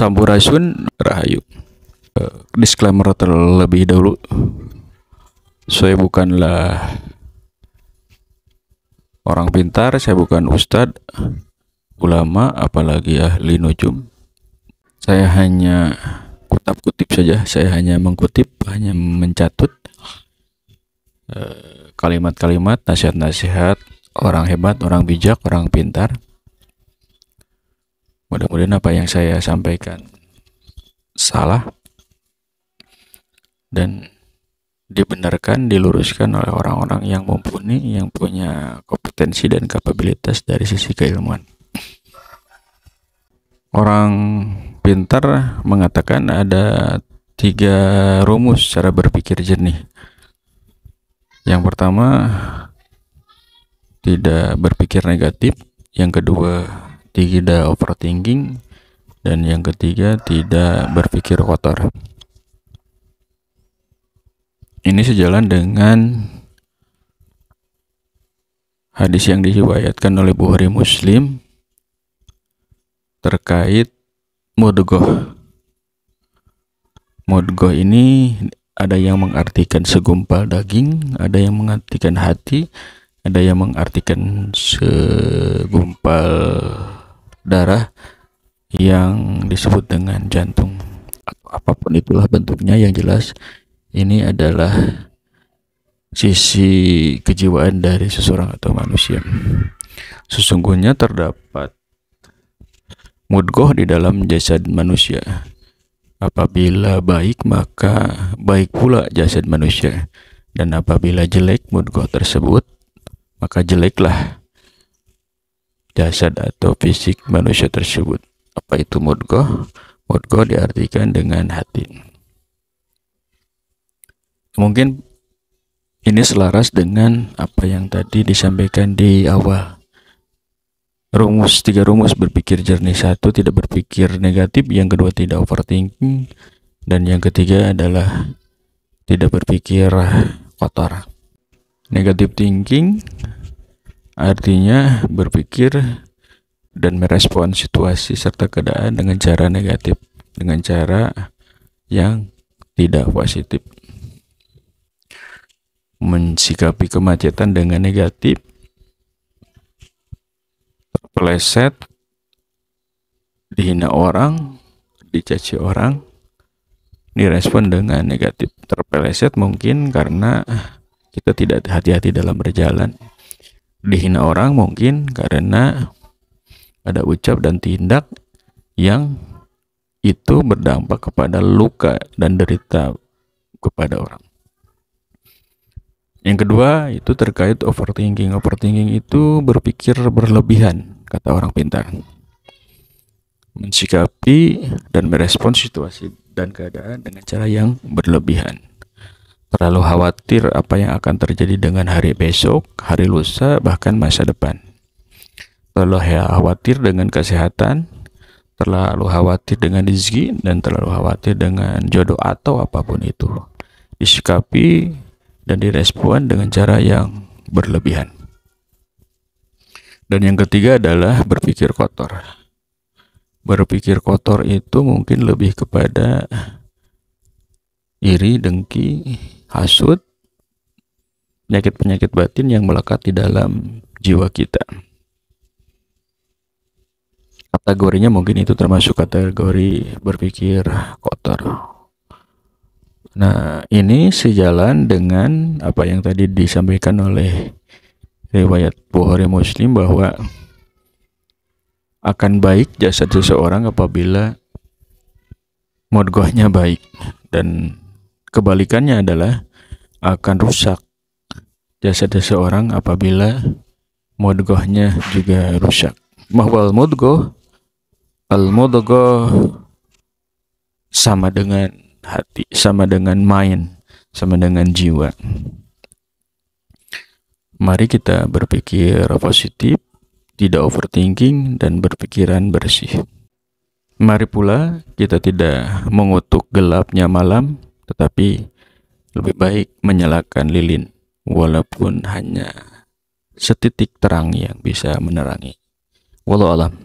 Sampurasun Rahayu. Disclaimer terlebih dahulu, saya bukanlah orang pintar, saya bukan ustadz, ulama, apalagi ahli nujum. Saya hanya kutip saja, saya hanya mengkutip, hanya mencatut kalimat-kalimat, nasihat-nasihat orang hebat, orang bijak, orang pintar. Mudah-mudahan apa yang saya sampaikan salah dan dibenarkan, diluruskan oleh orang-orang yang mumpuni, yang punya kompetensi dan kapabilitas dari sisi keilmuan. Orang pintar mengatakan ada 3 rumus cara berpikir jernih. Yang pertama, tidak berpikir negatif. Yang kedua, tidak overthinking. Dan yang ketiga, tidak berpikir kotor. Ini sejalan dengan hadis yang diriwayatkan oleh Bukhari Muslim terkait mudghah. Mudghah ini ada yang mengartikan segumpal daging, ada yang mengartikan hati, ada yang mengartikan segumpal darah yang disebut dengan jantung, atau apapun itulah bentuknya. Yang jelas ini adalah sisi kejiwaan dari seseorang atau manusia. Sesungguhnya terdapat mudghah di dalam jasad manusia. Apabila baik, maka baik pula jasad manusia, dan apabila jelek mudghah tersebut, maka jeleklah jasad atau fisik manusia tersebut. Apa itu mudghah? Mudghah diartikan dengan hati. Mungkin ini selaras dengan apa yang tadi disampaikan di awal. 3 rumus berpikir jernih. 1, tidak berpikir negatif. Yang kedua, tidak overthinking. Dan yang ketiga adalah tidak berpikir kotor. Negative thinking artinya berpikir dan merespon situasi serta keadaan dengan cara negatif, dengan cara yang tidak positif. Mensikapi kemacetan dengan negatif, terpeleset, dihina orang, dicaci orang, direspon dengan negatif. Terpeleset mungkin karena kita tidak hati-hati dalam berjalan. Dihina orang mungkin karena ada ucap dan tindak yang itu berdampak kepada luka dan derita kepada orang. Yang kedua, itu terkait overthinking. Overthinking itu berpikir berlebihan, kata orang pintar. Mensikapi dan merespon situasi dan keadaan dengan cara yang berlebihan. Terlalu khawatir apa yang akan terjadi dengan hari besok, hari lusa, bahkan masa depan. Terlalu khawatir dengan kesehatan, terlalu khawatir dengan rezeki, dan terlalu khawatir dengan jodoh atau apapun itu. Disikapi dan direspon dengan cara yang berlebihan. Dan yang ketiga adalah berpikir kotor. Berpikir kotor itu mungkin lebih kepada iri, dengki, hasud, penyakit-penyakit batin yang melekat di dalam jiwa kita. Kategorinya mungkin itu termasuk kategori berpikir kotor. Nah, ini sejalan dengan apa yang tadi disampaikan oleh riwayat Bukhari Muslim, bahwa akan baik jasad seseorang apabila mudghahnya baik, dan kebalikannya adalah akan rusak jasad seseorang apabila mudghahnya juga rusak. Mahwal mudghah, al-mudghah sama dengan hati, sama dengan mind, sama dengan jiwa. Mari kita berpikir positif, tidak overthinking, dan berpikiran bersih. Mari pula kita tidak mengutuk gelapnya malam, tetapi lebih baik menyalakan lilin, walaupun hanya setitik terang yang bisa menerangi. Wallahu a'lam.